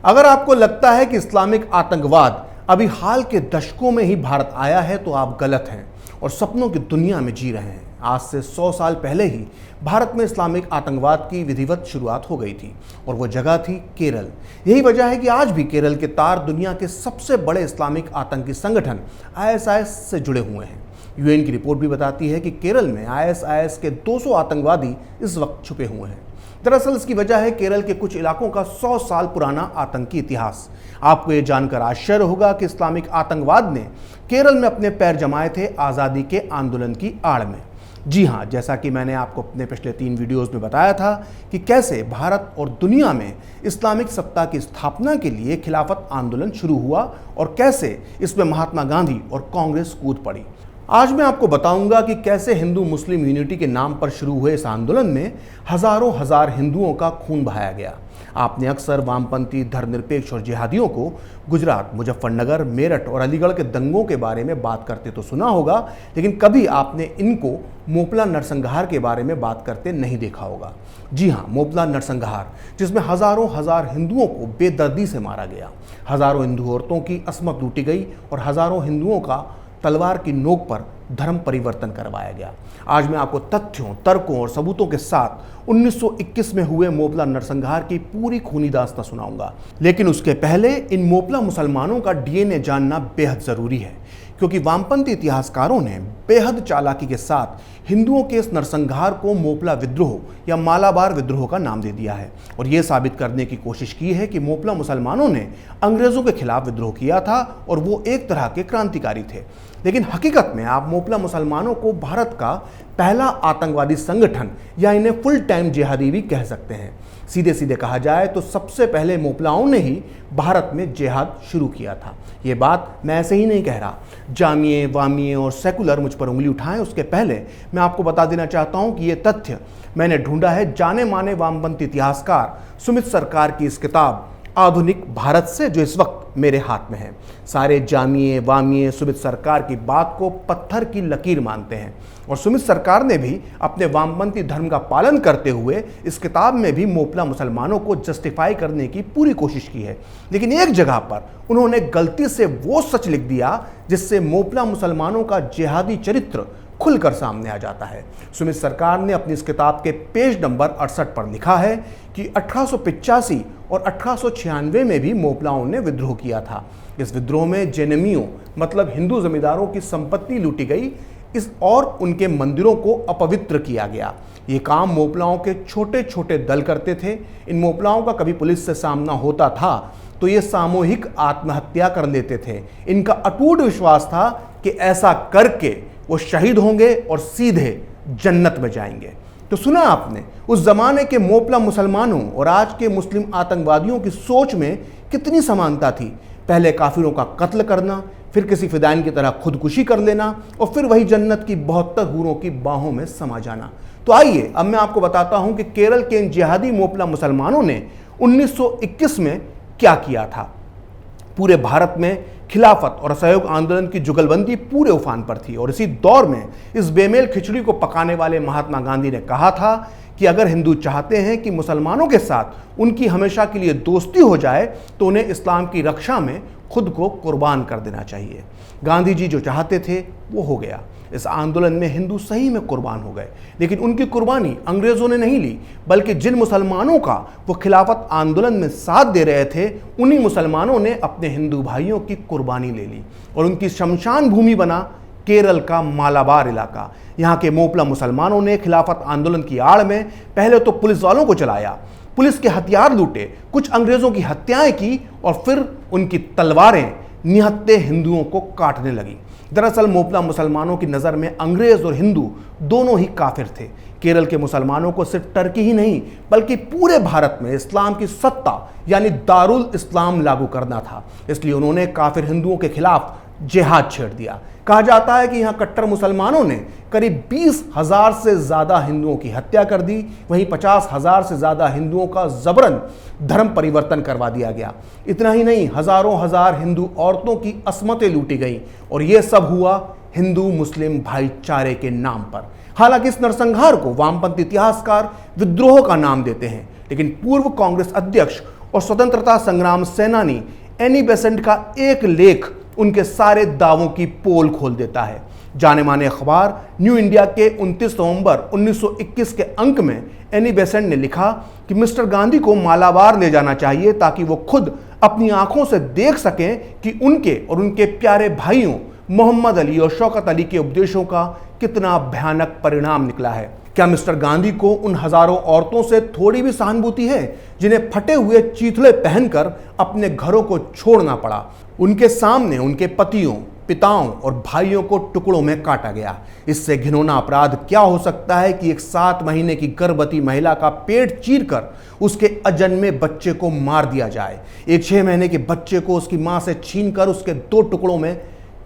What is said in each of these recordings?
अगर आपको लगता है कि इस्लामिक आतंकवाद अभी हाल के दशकों में ही भारत आया है तो आप गलत हैं और सपनों की दुनिया में जी रहे हैं। आज से 100 साल पहले ही भारत में इस्लामिक आतंकवाद की विधिवत शुरुआत हो गई थी और वो जगह थी केरल। यही वजह है कि आज भी केरल के तार दुनिया के सबसे बड़े इस्लामिक आतंकी संगठन ISIS से जुड़े हुए हैं। UN की रिपोर्ट भी बताती है कि केरल में ISIS के 200 आतंकवादी इस वक्त छुपे हुए हैं। दरअसल इसकी वजह है केरल के कुछ इलाकों का 100 साल पुराना आतंकी इतिहास। आपको ये जानकर आश्चर्य होगा कि इस्लामिक आतंकवाद ने केरल में अपने पैर जमाए थे आज़ादी के आंदोलन की आड़ में। जी हाँ, जैसा कि मैंने आपको अपने पिछले 3 वीडियोस में बताया था कि कैसे भारत और दुनिया में इस्लामिक सत्ता की स्थापना के लिए खिलाफत आंदोलन शुरू हुआ और कैसे इसमें महात्मा गांधी और कांग्रेस कूद पड़ी। आज मैं आपको बताऊंगा कि कैसे हिंदू मुस्लिम यूनिटी के नाम पर शुरू हुए इस आंदोलन में हजारों हजार हिंदुओं का खून बहाया गया। आपने अक्सर वामपंथी, धर्मनिरपेक्ष और जिहादियों को गुजरात, मुजफ्फरनगर, मेरठ और अलीगढ़ के दंगों के बारे में बात करते तो सुना होगा, लेकिन कभी आपने इनको मोपला नरसंहार के बारे में बात करते नहीं देखा होगा। जी हाँ, मोपला नरसंहार, जिसमें हजारों हजार हिंदुओं को बेदर्दी से मारा गया, हजारों हिंदू औरतों की अस्मत लूटी गई और हजारों हिंदुओं का तलवार की नोक पर धर्म परिवर्तन करवाया गया। आज मैं आपको तथ्यों, तर्कों और सबूतों के साथ 1921 में हुए मोपला नरसंहार की पूरी खूनी दास्तां सुनाऊंगा। लेकिन उसके पहले इन मोपला मुसलमानों का DNA जानना बेहद जरूरी है, क्योंकि वामपंथी इतिहासकारों ने बेहद चालाकी के साथ हिंदुओं के इस नरसंहार को मोपला विद्रोह या मालाबार विद्रोह का नाम दे दिया है और ये साबित करने की कोशिश की है कि मोपला मुसलमानों ने अंग्रेजों के खिलाफ विद्रोह किया था और वो एक तरह के क्रांतिकारी थे। लेकिन हकीकत में आप मोपला मुसलमानों को भारत का पहला आतंकवादी संगठन या इन्हें फुल टाइम जिहादी भी कह सकते हैं। सीधे सीधे कहा जाए तो सबसे पहले मोपलाओं ने ही भारत में जिहाद शुरू किया था। ये बात मैं ऐसे ही नहीं कह रहा। जामिए, वामिए और सेकुलर मुझ पर उंगली उठाएं उसके पहले मैं आपको बता देना चाहता हूं कि ये तथ्य मैंने ढूंढा है जाने माने वामपंथी इतिहासकार सुमित सरकार की इस किताब आधुनिक भारत से, जो इस वक्त मेरे हाथ में है। सारे जामिए, वामिए सुमित सरकार की बात को पत्थर की लकीर मानते हैं और सुमित सरकार ने भी अपने वामपंथी धर्म का पालन करते हुए इस किताब में भी मोपला मुसलमानों को जस्टिफाई करने की पूरी कोशिश की है। लेकिन एक जगह पर उन्होंने गलती से वो सच लिख दिया जिससे मोपला मुसलमानों का जिहादी चरित्र खुलकर सामने आ जाता है। सुमित सरकार ने अपनी इस किताब के पेज नंबर 68 पर लिखा है कि 1885 और 1896 में भी मोपलाओं ने विद्रोह किया था। इस विद्रोह में जैनमियों मतलब हिंदू जमींदारों की संपत्ति लूटी गई और उनके मंदिरों को अपवित्र किया गया। ये काम मोपलाओं के छोटे छोटे दल करते थे। इन मोपलाओं का कभी पुलिस से सामना होता था तो ये सामूहिक आत्महत्या कर लेते थे। इनका अटूट विश्वास था कि ऐसा करके वो शहीद होंगे और सीधे जन्नत में जाएंगे। तो सुना आपने उस जमाने के मोपला मुसलमानों और आज के मुस्लिम आतंकवादियों की सोच में कितनी समानता थी। पहले काफिरों का कत्ल करना, फिर किसी फिदाइन की तरह खुदकुशी कर लेना और फिर वही जन्नत की 72 हूरों की बाहों में समा जाना। तो आइए अब मैं आपको बताता हूं कि केरल के इन जिहादी मोपला मुसलमानों ने 1921 में क्या किया था। पूरे भारत में खिलाफत और असहयोग आंदोलन की जुगलबंदी पूरे उफान पर थी और इसी दौर में इस बेमेल खिचड़ी को पकाने वाले महात्मा गांधी ने कहा था कि अगर हिंदू चाहते हैं कि मुसलमानों के साथ उनकी हमेशा के लिए दोस्ती हो जाए तो उन्हें इस्लाम की रक्षा में खुद को कुर्बान कर देना चाहिए। गांधी जी जो चाहते थे वो हो गया। इस आंदोलन में हिंदू सही में कुर्बान हो गए, लेकिन उनकी कुर्बानी अंग्रेजों ने नहीं ली, बल्कि जिन मुसलमानों का वो खिलाफत आंदोलन में साथ दे रहे थे उन्हीं मुसलमानों ने अपने हिंदू भाइयों की कुर्बानी ले ली और उनकी शमशान भूमि बना केरल का मालाबार इलाका। यहाँ के मोपला मुसलमानों ने खिलाफत आंदोलन की आड़ में पहले तो पुलिस वालों को चलाया, पुलिस के हथियार लूटे, कुछ अंग्रेजों की हत्याएं की और फिर उनकी तलवारें निहत्थे हिंदुओं को काटने लगी। दरअसल मोपला मुसलमानों की नज़र में अंग्रेज और हिंदू दोनों ही काफिर थे। केरल के मुसलमानों को सिर्फ टर्की ही नहीं बल्कि पूरे भारत में इस्लाम की सत्ता यानी दारुल इस्लाम लागू करना था। इसलिए उन्होंने काफिर हिंदुओं के खिलाफ जिहाद छेड़ दिया। कहा जाता है कि यहाँ कट्टर मुसलमानों ने करीब 20,000 से ज़्यादा हिंदुओं की हत्या कर दी, वहीं 50,000 से ज़्यादा हिंदुओं का जबरन धर्म परिवर्तन करवा दिया गया। इतना ही नहीं, हजारों हजार हिंदू औरतों की अस्मतें लूटी गई और ये सब हुआ हिंदू मुस्लिम भाईचारे के नाम पर। हालांकि इस नरसंहार को वामपंथी इतिहासकार विद्रोह का नाम देते हैं, लेकिन पूर्व कांग्रेस अध्यक्ष और स्वतंत्रता संग्राम सेनानी एनी बेसेंट का एक लेख उनके सारे दावों की पोल खोल देता है। जाने माने अखबार न्यू इंडिया के 29 नवंबर 1921 के अंक में एनी बेसेंट ने लिखा कि मिस्टर गांधी को मालाबार ले जाना चाहिए ताकि वो खुद अपनी आंखों से देख सकें कि उनके और उनके प्यारे भाइयों मोहम्मद अली और शौकत अली के उपदेशों का कितना भयानक परिणाम निकला है। क्या मिस्टर गांधी को उन हजारों औरतों से थोड़ी भी सहानुभूति है जिन्हें फटे हुए चीथड़े पहनकर अपने घरों को छोड़ना पड़ा? उनके सामने उनके पतियों, पिताओं और भाइयों को टुकड़ों में काटा गया। इससे घिनौना अपराध क्या हो सकता है कि एक 7 महीने की गर्भवती महिला का पेट चीरकर उसके अजन्मे बच्चे को मार दिया जाए, एक 6 महीने के बच्चे को उसकी मां से छीनकर उसके 2 टुकड़ों में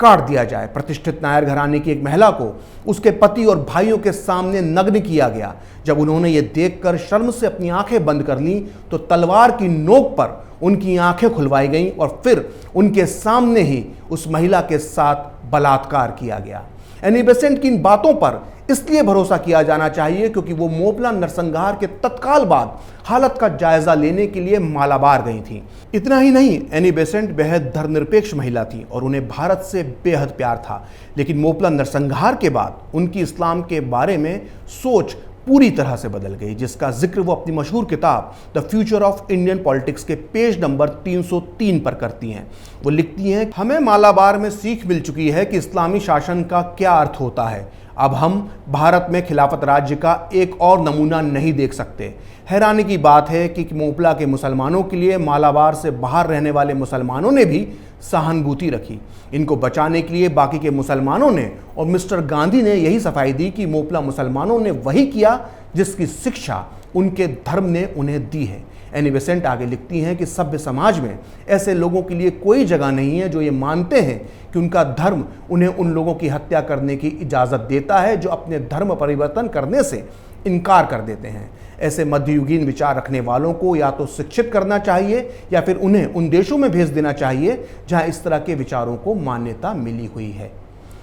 काट दिया जाए। प्रतिष्ठित नायर घराने की एक महिला को उसके पति और भाइयों के सामने नग्न किया गया। जब उन्होंने ये देखकर शर्म से अपनी आंखें बंद कर लीं तो तलवार की नोक पर उनकी आंखें खुलवाई गईं और फिर उनके सामने ही उस महिला के साथ बलात्कार किया गया। एनी बेसेंट की इन बातों पर इसलिए भरोसा किया जाना चाहिए क्योंकि वो मोपला नरसंहार के तत्काल बाद हालत का जायजा लेने के लिए मालाबार गई थी। इतना ही नहीं, एनी बेसेंट बेहद धर्मनिरपेक्ष महिला थी और उन्हें भारत से बेहद प्यार था। लेकिन मोपला नरसंहार के बाद उनकी इस्लाम के बारे में सोच पूरी तरह से बदल गई, जिसका जिक्र वो अपनी मशहूर किताब the future of Indian politics के पेज नंबर 303 पर करती हैं। वो लिखती हैं, हमें मालाबार में सीख मिल चुकी है कि इस्लामी शासन का क्या अर्थ होता है। अब हम भारत में खिलाफत राज्य का एक और नमूना नहीं देख सकते। हैरानी की बात है कि मोपला के मुसलमानों के लिए मालाबार से बाहर रहने वाले मुसलमानों ने भी सहानुभूति रखी। इनको बचाने के लिए बाकी के मुसलमानों ने और मिस्टर गांधी ने यही सफाई दी कि मोपला मुसलमानों ने वही किया जिसकी शिक्षा उनके धर्म ने उन्हें दी है। एनी बेसेंट आगे लिखती हैं कि सभ्य समाज में ऐसे लोगों के लिए कोई जगह नहीं है जो ये मानते हैं कि उनका धर्म उन्हें उन लोगों की हत्या करने की इजाज़त देता है जो अपने धर्म परिवर्तन करने से इनकार कर देते हैं। ऐसे मध्ययुगीन विचार रखने वालों को या तो शिक्षित करना चाहिए या फिर उन्हें उन देशों में भेज देना चाहिए जहां इस तरह के विचारों को मान्यता मिली हुई है।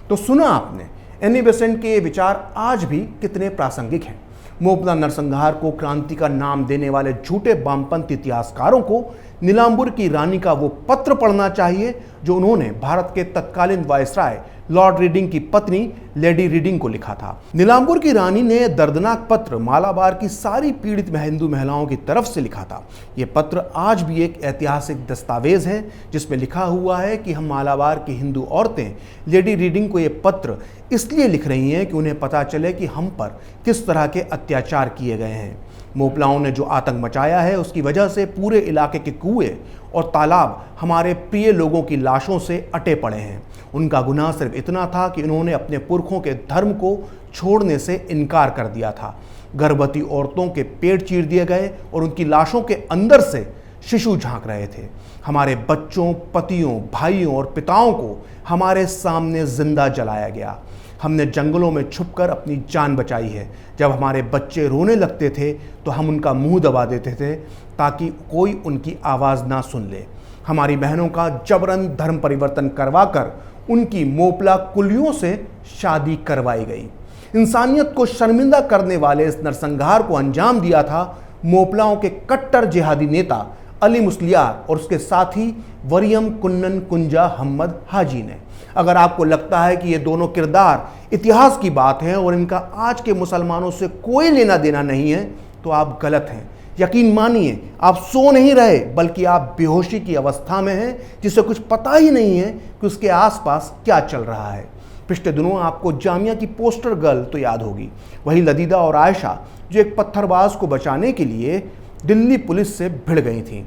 तो सुना आपने, एनी बेसेंट के ये विचार आज भी कितने प्रासंगिक हैं। मोपला नरसंहार को क्रांति का नाम देने वाले झूठे वामपंथी इतिहासकारों को नीलांबुर की रानी का वो पत्र पढ़ना चाहिए जो उन्होंने भारत के तत्कालीन वायसराय लॉर्ड रीडिंग की पत्नी लेडी रीडिंग को लिखा था। नीलांबुर की रानी ने दर्दनाक पत्र मालाबार की सारी पीड़ित हिंदू महिलाओं की तरफ से लिखा था। ये पत्र आज भी एक ऐतिहासिक दस्तावेज है जिसमें लिखा हुआ है कि हम मालाबार की हिंदू औरतें लेडी रीडिंग को ये पत्र इसलिए लिख रही हैं कि उन्हें पता चले कि हम पर किस तरह के अत्याचार किए गए हैं। मोपलाओं ने जो आतंक मचाया है उसकी वजह से पूरे इलाके के कुएं और तालाब हमारे प्रिय लोगों की लाशों से अटे पड़े हैं। उनका गुनाह सिर्फ इतना था कि उन्होंने अपने पुरखों के धर्म को छोड़ने से इनकार कर दिया था। गर्भवती औरतों के पेट चीर दिए गए और उनकी लाशों के अंदर से शिशु झांक रहे थे। हमारे बच्चों, पतियों, भाइयों और पिताओं को हमारे सामने जिंदा जलाया गया। हमने जंगलों में छुपकर अपनी जान बचाई है। जब हमारे बच्चे रोने लगते थे तो हम उनका मुंह दबा देते थे ताकि कोई उनकी आवाज़ ना सुन ले। हमारी बहनों का जबरन धर्म परिवर्तन करवाकर उनकी मोपला कुलियों से शादी करवाई गई। इंसानियत को शर्मिंदा करने वाले इस नरसंहार को अंजाम दिया था मोपलाओं के कट्टर जिहादी नेता अली मुस्लियार और उसके साथी वरियम कुन्नन कुंजा हम्मद हाजी ने। अगर आपको लगता है कि ये दोनों किरदार इतिहास की बात है और इनका आज के मुसलमानों से कोई लेना देना नहीं है तो आप गलत हैं। यकीन मानिए, आप सो नहीं रहे बल्कि आप बेहोशी की अवस्था में हैं जिसे कुछ पता ही नहीं है कि उसके आसपास क्या चल रहा है। पिछले दिनों आपको जामिया की पोस्टर गर्ल तो याद होगी, वही लदीदा और आयशा जो एक पत्थरबाज को बचाने के लिए दिल्ली पुलिस से भिड़ गई थी,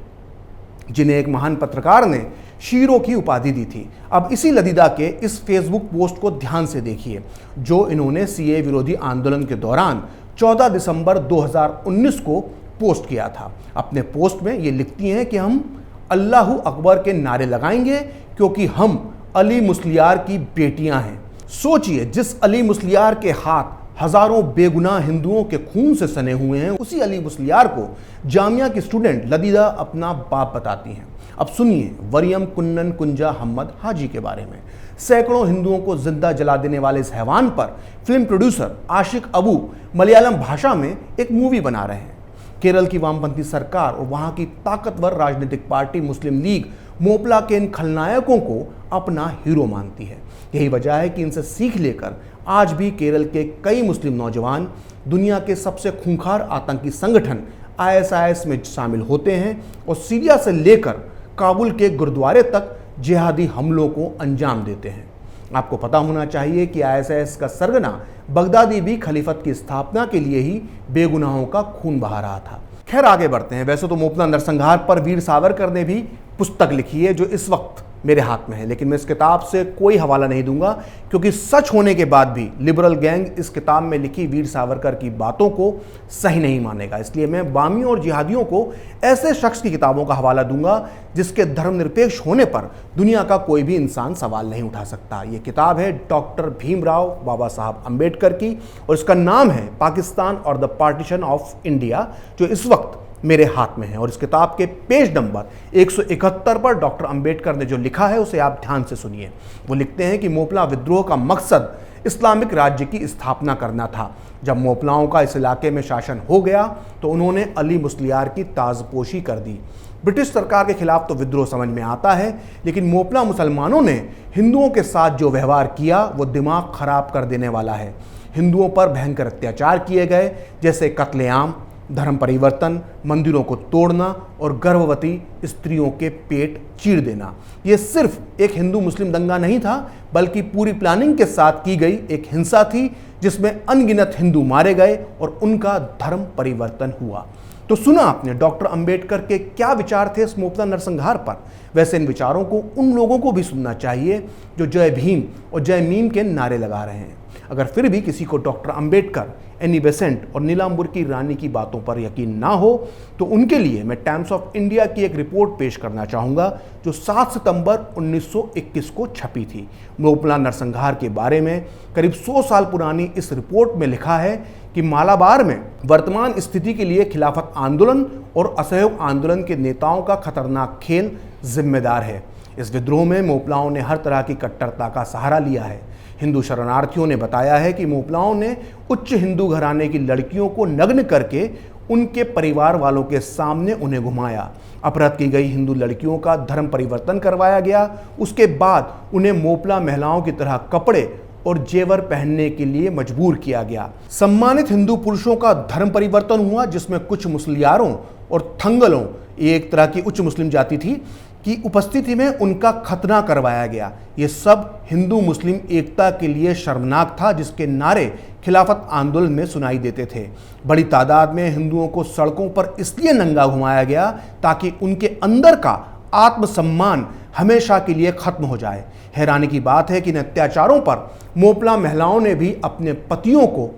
जिन्हें एक महान पत्रकार ने शीरो की उपाधि दी थी। अब इसी लदीदा के इस फेसबुक पोस्ट को ध्यान से देखिए जो इन्होंने सीए विरोधी आंदोलन के दौरान 14 दिसंबर 2019 को पोस्ट किया था। अपने पोस्ट में ये लिखती हैं कि हम अल्लाहू अकबर के नारे लगाएंगे क्योंकि हम अली मुस्लियार की बेटियां हैं। सोचिए, जिस अली मुस्लियार के हाथ हजारों बेगुनाह हिंदुओं के खून से सने हुए हैं, उसी अली मुस्लियार को जामिया की स्टूडेंट लदीदा अपना बाप बताती हैं। अब सुनिए वरियम कुन्नन कुंजा हम्मद हाजी के बारे में। सैकड़ों हिंदुओं को जिंदा जला देने वाले इस हैवान पर फिल्म प्रोड्यूसर आशिक अबू मलयालम भाषा में एक मूवी बना रहे हैं। केरल की वामपंथी सरकार और वहां की ताकतवर राजनीतिक पार्टी मुस्लिम लीग मोपला के इन खलनायकों को अपना हीरो मानती है। यही वजह है कि इनसे सीख लेकर आज भी केरल के कई मुस्लिम नौजवान दुनिया के सबसे खूंखार आतंकी संगठन ISIS में शामिल होते हैं और सीरिया से लेकर काबुल के गुरुद्वारे तक जिहादी हमलों को अंजाम देते हैं। आपको पता होना चाहिए कि ISIS का सरगना बगदादी भी खलीफत की स्थापना के लिए ही बेगुनाहों का खून बहा रहा था। खैर आगे बढ़ते हैं। वैसे तो मोपला नरसंहार पर वीर सावरकर ने भी पुस्तक लिखी है जो इस वक्त मेरे हाथ में है, लेकिन मैं इस किताब से कोई हवाला नहीं दूंगा क्योंकि सच होने के बाद भी लिबरल गैंग इस किताब में लिखी वीर सावरकर की बातों को सही नहीं मानेगा। इसलिए मैं बामियों और जिहादियों को ऐसे शख्स की किताबों का हवाला दूंगा जिसके धर्मनिरपेक्ष होने पर दुनिया का कोई भी इंसान सवाल नहीं उठा सकता। ये किताब है डॉक्टर भीमराव बाबा साहब अम्बेडकर की और इसका नाम है पाकिस्तान और द पार्टीशन ऑफ इंडिया, जो इस वक्त मेरे हाथ में है। और इस किताब के पेज नंबर 171 पर डॉक्टर अंबेडकर ने जो लिखा है उसे आप ध्यान से सुनिए। वो लिखते हैं कि मोपला विद्रोह का मकसद इस्लामिक राज्य की स्थापना करना था। जब मोपलाओं का इस इलाके में शासन हो गया तो उन्होंने अली मुस्लियार की ताजपोशी कर दी। ब्रिटिश सरकार के खिलाफ तो विद्रोह समझ में आता है, लेकिन मोपला मुसलमानों ने हिंदुओं के साथ जो व्यवहार किया वो दिमाग खराब कर देने वाला है। हिंदुओं पर भयंकर अत्याचार किए गए, जैसे कत्लेआम, धर्म परिवर्तन, मंदिरों को तोड़ना और गर्भवती स्त्रियों के पेट चीर देना। यह सिर्फ एक हिंदू मुस्लिम दंगा नहीं था, बल्कि पूरी प्लानिंग के साथ की गई एक हिंसा थी जिसमें अनगिनत हिंदू मारे गए और उनका धर्म परिवर्तन हुआ। तो सुना आपने डॉक्टर अंबेडकर के क्या विचार थे इस मोपला नरसंहार पर। वैसे इन विचारों को उन लोगों को भी सुनना चाहिए जो जय भीम और जय मीम के नारे लगा रहे हैं। अगर फिर भी किसी को डॉक्टर अंबेडकर, एनी बेसेंट और नीलांबर की रानी की बातों पर यकीन ना हो तो उनके लिए मैं टाइम्स ऑफ इंडिया की एक रिपोर्ट पेश करना चाहूँगा जो 7 सितंबर 1921 को छपी थी। मोपला नरसंहार के बारे में करीब 100 साल पुरानी इस रिपोर्ट में लिखा है कि मालाबार में वर्तमान स्थिति के लिए खिलाफत आंदोलन और असहयोग आंदोलन के नेताओं का खतरनाक खेल जिम्मेदार है। इस विद्रोह में मोपलाओं ने हर तरह की कट्टरता का सहारा लिया है। हिंदू शरणार्थियों ने बताया है कि मोपलाओं ने उच्च हिंदू घराने की लड़कियों को नग्न करके उनके परिवार वालों के सामने उन्हें घुमाया। अपहृत की गई हिंदू लड़कियों का धर्म परिवर्तन करवाया गया। उसके बाद उन्हें मोपला महिलाओं की तरह कपड़े और जेवर पहनने के लिए मजबूर किया गया। सम्मानित हिंदू पुरुषों का धर्म परिवर्तन हुआ, जिसमें कुछ मुसलियारों और थंगलों, एक तरह की उच्च मुस्लिम जाति थी, की उपस्थिति में उनका खतना करवाया गया। ये सब हिंदू मुस्लिम एकता के लिए शर्मनाक था, जिसके नारे खिलाफत आंदोलन में सुनाई देते थे। बड़ी तादाद में हिंदुओं को सड़कों पर इसलिए नंगा घुमाया गया ताकि उनके अंदर का आत्मसम्मान हमेशा के लिए खत्म हो जाए। हैरानी की बात है कि इन अत्याचारों पर मोपला महिलाओं ने भी अपने पतियों को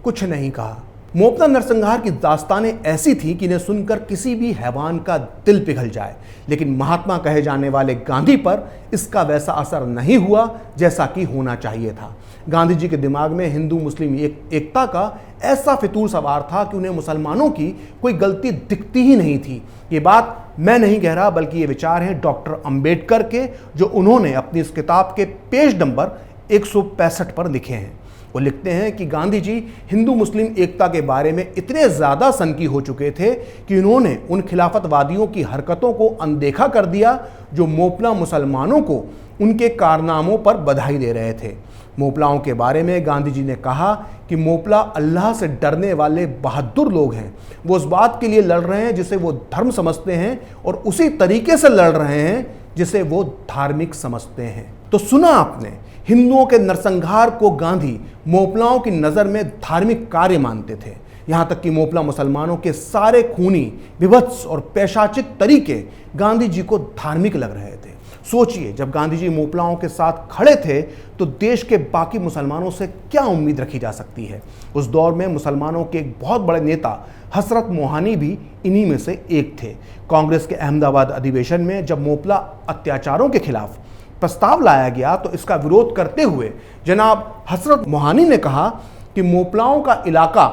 कुछ नहीं कहा। मोपला नरसंहार की दास्तानें ऐसी थी कि इन्हें सुनकर किसी भी हैवान का दिल पिघल जाए, लेकिन महात्मा कहे जाने वाले गांधी पर इसका वैसा असर नहीं हुआ जैसा कि होना चाहिए था। गांधी जी के दिमाग में हिंदू मुस्लिम एकता का ऐसा फितूर सवार था कि उन्हें मुसलमानों की कोई गलती दिखती ही नहीं थी। ये बात मैं नहीं कह रहा, बल्कि ये विचार हैं डॉक्टर अंबेडकर के, जो उन्होंने अपनी इस किताब के पेज नंबर 165 पर लिखे हैं। वो लिखते हैं कि गांधी जी हिंदू मुस्लिम एकता के बारे में इतने ज़्यादा सनकी हो चुके थे कि उन्होंने उन खिलाफतवादियों की हरकतों को अनदेखा कर दिया जो मोपला मुसलमानों को उनके कारनामों पर बधाई दे रहे थे। मोपलाओं के बारे में गांधी जी ने कहा कि मोपला अल्लाह से डरने वाले बहादुर लोग हैं। वो उस बात के लिए लड़ रहे हैं जिसे वो धर्म समझते हैं और उसी तरीके से लड़ रहे हैं जिसे वो धार्मिक समझते हैं। तो सुना आपने, हिंदुओं के नरसंहार को गांधी मोपलाओं की नज़र में धार्मिक कार्य मानते थे। यहाँ तक कि मोपला मुसलमानों के सारे खूनी, विभत्स और पैशाचिक तरीके गांधी जी को धार्मिक लग रहे थे। सोचिए, जब गांधी जी मोपलाओं के साथ खड़े थे तो देश के बाकी मुसलमानों से क्या उम्मीद रखी जा सकती है। उस दौर में मुसलमानों के एक बहुत बड़े नेता हसरत मोहानी भी इन्हीं में से एक थे। कांग्रेस के अहमदाबाद अधिवेशन में जब मोपला अत्याचारों के खिलाफ प्रस्ताव लाया गया तो इसका विरोध करते हुए जनाब हसरत मोहानी ने कहा कि मोपलाओं का इलाका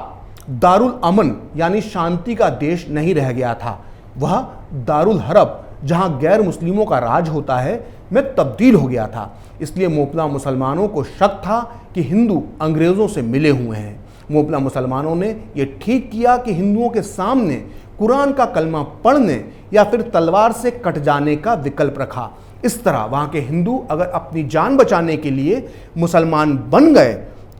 दारुल अमन यानी शांति का देश नहीं रह गया था, वह दारुल हरब, जहां गैर मुस्लिमों का राज होता है, में तब्दील हो गया था। इसलिए मोपला मुसलमानों को शक था कि हिंदू अंग्रेज़ों से मिले हुए हैं। मोपला मुसलमानों ने यह ठीक किया कि हिंदुओं के सामने कुरान का कलमा पढ़ने या फिर तलवार से कट जाने का विकल्प रखा। इस तरह वहां के हिंदू अगर अपनी जान बचाने के लिए मुसलमान बन गए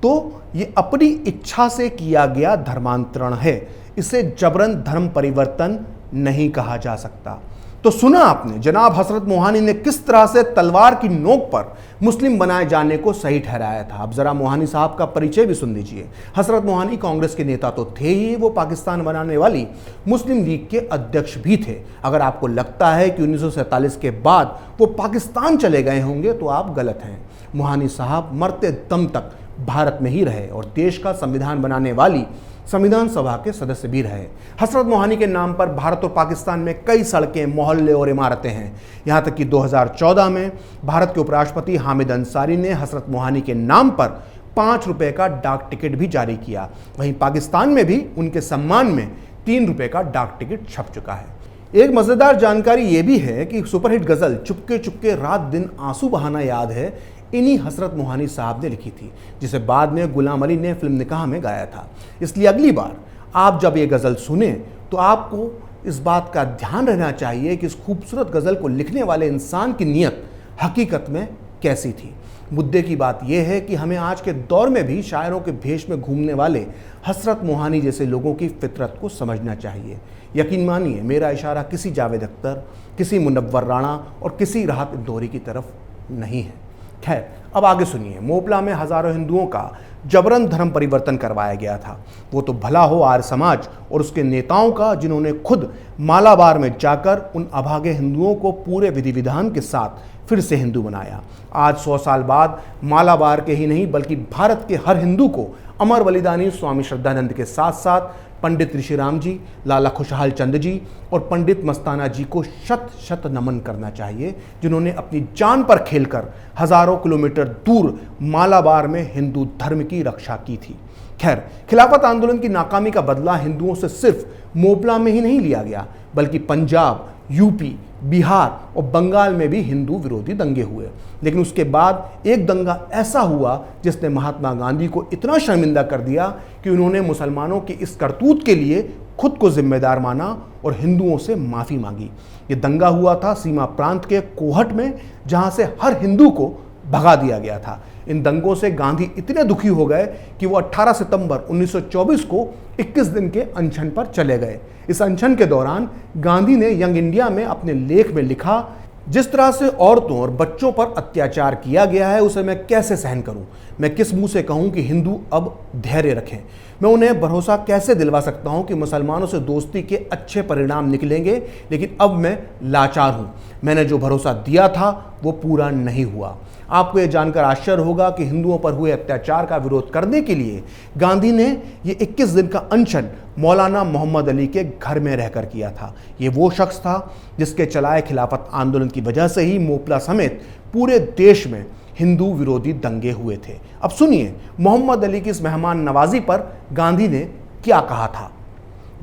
तो ये अपनी इच्छा से किया गया धर्मांतरण है। इसे जबरन धर्म परिवर्तन नहीं कहा जा सकता। तो सुना आपने जनाब हजरत मोहानी ने किस तरह से तलवार की नोक पर मुस्लिम बनाए जाने को सही ठहराया था। अब जरा मोहानी साहब का परिचय भी सुन लीजिए। हजरत मोहानी कांग्रेस के नेता तो थे ही, वो पाकिस्तान बनाने वाली मुस्लिम लीग के अध्यक्ष भी थे। अगर आपको लगता है कि 1947 के बाद वो पाकिस्तान चले गए होंगे तो आप गलत हैं। मोहानी साहब मरते दम तक भारत में ही रहे और देश का संविधान बनाने वाली संविधान सभा के सदस्य भी रहे। हजरत मोहानी के नाम पर भारत और पाकिस्तान में कई सड़कें, मोहल्ले और इमारतें हैं। यहाँ तक कि 2014 में भारत के उपराष्ट्रपति हामिद अंसारी ने हजरत मोहानी के नाम पर 5 रुपए का डाक टिकट भी जारी किया। वहीं पाकिस्तान में भी उनके सम्मान में 3 रुपए का डाक टिकट छप चुका है। एक मजेदार जानकारी ये भी है कि सुपरहिट गजल चुपके चुपके रात दिन आंसू बहाना याद है इन्हीं हजरत मोहानी साहब ने लिखी थी, जिसे बाद में गुलाम अली ने फिल्म निकाह में गाया था। इसलिए अगली बार आप जब ये गज़ल सुने तो आपको इस बात का ध्यान रहना चाहिए कि इस खूबसूरत गज़ल को लिखने वाले इंसान की नीयत हकीकत में कैसी थी। मुद्दे की बात यह है कि हमें आज के दौर में भी शायरों के भेष में घूमने वाले हजरत मोहानी जैसे लोगों की फितरत को समझना चाहिए। यकीन मानिए मेरा इशारा किसी जावेद अख्तर, किसी मुनव्वर राणा और किसी राहत इंदौरी की तरफ नहीं है। खैर, अब आगे सुनिए। मोपला में हजारों हिंदुओं का जबरन धर्म परिवर्तन करवाया गया था। वो तो भला हो आर्य समाज और उसके नेताओं का, जिन्होंने खुद मालाबार में जाकर उन अभागे हिंदुओं को पूरे विधि विधान के साथ फिर से हिंदू बनाया। आज 100 साल बाद मालाबार के ही नहीं बल्कि भारत के हर हिंदू को अमर बलिदानी स्वामी श्रद्धानंद के साथ साथ पंडित ऋषिराम जी, लाला खुशहाल चंद जी और पंडित मस्ताना जी को शत शत नमन करना चाहिए, जिन्होंने अपनी जान पर खेलकर हजारों किलोमीटर दूर मालाबार में हिंदू धर्म की रक्षा की थी। खैर, खिलाफत आंदोलन की नाकामी का बदला हिंदुओं से सिर्फ मोपला में ही नहीं लिया गया, बल्कि पंजाब, यूपी, बिहार और बंगाल में भी हिंदू विरोधी दंगे हुए। लेकिन उसके बाद एक दंगा ऐसा हुआ जिसने महात्मा गांधी को इतना शर्मिंदा कर दिया कि उन्होंने मुसलमानों की इस करतूत के लिए खुद को जिम्मेदार माना और हिंदुओं से माफ़ी मांगी। ये दंगा हुआ था सीमा प्रांत के कोहट में, जहां से हर हिंदू को भगा दिया गया था। इन दंगों से गांधी इतने दुखी हो गए कि वो 18 सितंबर 1924 को 21 दिन के अनशन पर चले गए। इस अनशन के दौरान गांधी ने यंग इंडिया में अपने लेख में लिखा, जिस तरह से औरतों और बच्चों पर अत्याचार किया गया है उसे मैं कैसे सहन करूं। मैं किस मुंह से कहूं कि हिंदू अब धैर्य रखें। मैं उन्हें भरोसा कैसे दिलवा सकता हूं कि मुसलमानों से दोस्ती के अच्छे परिणाम निकलेंगे, लेकिन अब मैं लाचार हूं। मैंने जो भरोसा दिया था वो पूरा नहीं हुआ। आपको यह जानकर आश्चर्य होगा कि हिंदुओं पर हुए अत्याचार का विरोध करने के लिए गांधी ने ये 21 दिन का अनशन मौलाना मोहम्मद अली के घर में रहकर किया था। ये वो शख्स था जिसके चलाए खिलाफत आंदोलन की वजह से ही मोपला समेत पूरे देश में हिंदू विरोधी दंगे हुए थे। अब सुनिए मोहम्मद अली की इस मेहमान नवाजी पर गांधी ने क्या कहा था।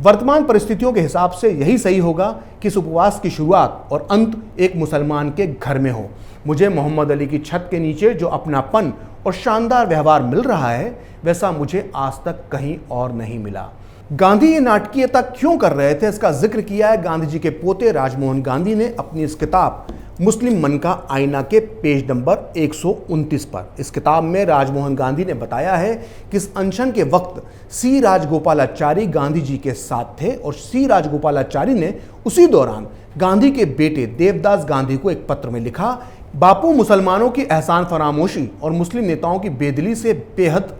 वर्तमान परिस्थितियों के हिसाब से यही सही होगा कि इस उपवास की शुरुआत और अंत एक मुसलमान के घर में हो। मुझे मोहम्मद अली की छत के नीचे जो अपनापन और शानदार व्यवहार मिल रहा है वैसा मुझे आज तक कहीं और नहीं मिला। गांधी ये नाटकीयता क्यों कर रहे थे, इसका जिक्र किया है गांधी जी के पोते राजमोहन गांधी ने अपनी इस किताब मुस्लिम मन का आईना के पेज नंबर 129 पर। इस किताब में राजमोहन गांधी ने बताया है कि इस अनशन के वक्त सी राजगोपालाचारी गांधी जी के साथ थे और सी राजगोपालाचारी ने उसी दौरान गांधी के बेटे देवदास गांधी को एक पत्र में लिखा, बापू मुसलमानों की एहसान फरामोशी और मुस्लिम नेताओं की बेदली से बेहद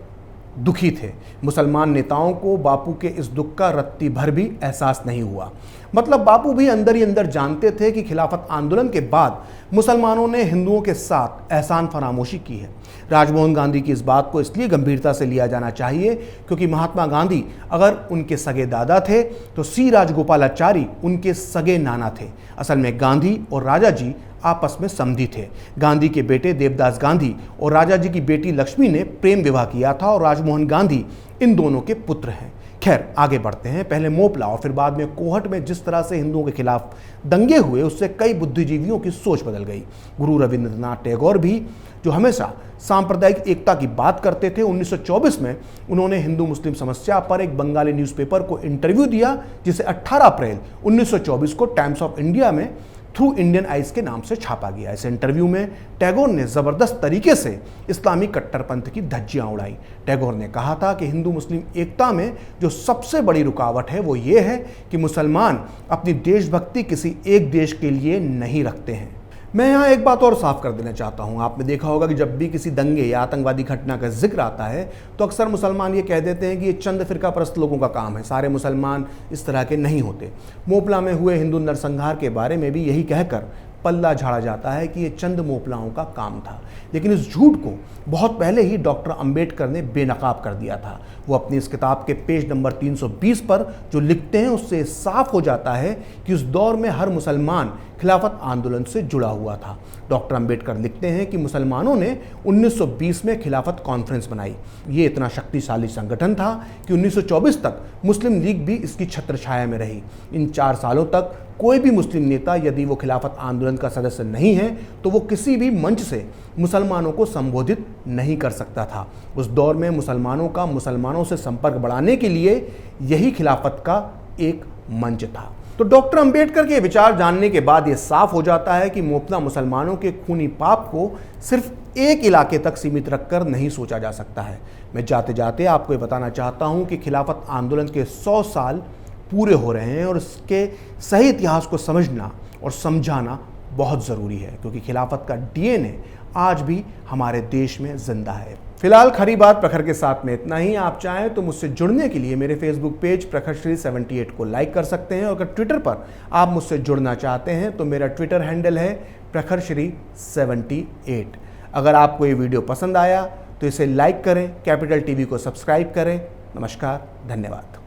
दुखी थे। मुसलमान नेताओं को बापू के इस दुख का रत्ती भर भी एहसास नहीं हुआ। मतलब बापू भी अंदर ही अंदर जानते थे कि खिलाफत आंदोलन के बाद मुसलमानों ने हिंदुओं के साथ एहसान फरामोशी की है। राजमोहन गांधी की इस बात को इसलिए गंभीरता से लिया जाना चाहिए क्योंकि महात्मा गांधी अगर उनके सगे दादा थे तो सी राजगोपालाचारी उनके सगे नाना थे। असल में गांधी और राजा जी आपस में समधी थे। गांधी के बेटे देवदास गांधी और राजा जी की बेटी लक्ष्मी ने प्रेम विवाह किया था और राजमोहन गांधी इन दोनों के पुत्र हैं। खैर आगे बढ़ते हैं। पहले मोपला और फिर बाद में कोहट में जिस तरह से हिंदुओं के खिलाफ दंगे हुए, उससे कई बुद्धिजीवियों की सोच बदल गई। गुरु रविंद्रनाथ टैगोर भी, जो हमेशा सांप्रदायिक एकता की बात करते थे, 1924 में उन्होंने हिंदू मुस्लिम समस्या पर एक बंगाली न्यूज़पेपर को इंटरव्यू दिया, जिसे 18 अप्रैल 1924 को टाइम्स ऑफ इंडिया में थ्रू इंडियन आइज के नाम से छापा गया। इस इंटरव्यू में टैगोर ने ज़बरदस्त तरीके से इस्लामी कट्टरपंथ की धज्जियां उड़ाई। टैगोर ने कहा था कि हिंदू मुस्लिम एकता में जो सबसे बड़ी रुकावट है वो ये है कि मुसलमान अपनी देशभक्ति किसी एक देश के लिए नहीं रखते हैं। मैं यहाँ एक बात और साफ कर देना चाहता हूँ। आपने देखा होगा कि जब भी किसी दंगे या आतंकवादी घटना का जिक्र आता है तो अक्सर मुसलमान ये कह देते हैं कि ये चंद फिरका परस्त लोगों का काम है, सारे मुसलमान इस तरह के नहीं होते। मोपला में हुए हिंदू नरसंहार के बारे में भी यही कहकर पल्ला झाड़ा जाता है कि ये चंद मोपलाओं का काम था, लेकिन इस झूठ को बहुत पहले ही डॉक्टर अंबेडकर ने बेनकाब कर दिया था। वो अपनी इस किताब के पेज नंबर 320 पर जो लिखते हैं उससे साफ हो जाता है कि उस दौर में हर मुसलमान खिलाफत आंदोलन से जुड़ा हुआ था। डॉक्टर अंबेडकर लिखते हैं कि मुसलमानों ने 1920 में खिलाफत कॉन्फ्रेंस बनाई। ये इतना शक्तिशाली संगठन था कि 1924 तक मुस्लिम लीग भी इसकी छत्रछाया में रही। इन 4 सालों तक कोई भी मुस्लिम नेता यदि वो खिलाफत आंदोलन का सदस्य नहीं है तो वो किसी भी मंच से मुसलमानों को संबोधित नहीं कर सकता था। उस दौर में मुसलमानों का मुसलमानों से संपर्क बढ़ाने के लिए यही खिलाफत का एक मंच था। तो डॉक्टर अंबेडकर के विचार जानने के बाद ये साफ हो जाता है कि मोपला मुसलमानों के खूनी पाप को सिर्फ एक इलाके तक सीमित रखकर नहीं सोचा जा सकता है। मैं जाते जाते आपको ये बताना चाहता हूँ कि खिलाफत आंदोलन के 100 साल पूरे हो रहे हैं और इसके सही इतिहास को समझना और समझाना बहुत ज़रूरी है, क्योंकि खिलाफत का डीएनए आज भी हमारे देश में जिंदा है। फिलहाल खरी बात प्रखर के साथ में इतना ही। आप चाहें तो मुझसे जुड़ने के लिए मेरे फेसबुक पेज प्रखरश्री 78 को लाइक कर सकते हैं, और अगर ट्विटर पर आप मुझसे जुड़ना चाहते हैं तो मेरा ट्विटर हैंडल है प्रखरश्री 78। अगर आपको ये वीडियो पसंद आया तो इसे लाइक करें, कैपिटल टीवी को सब्सक्राइब करें। नमस्कार, धन्यवाद।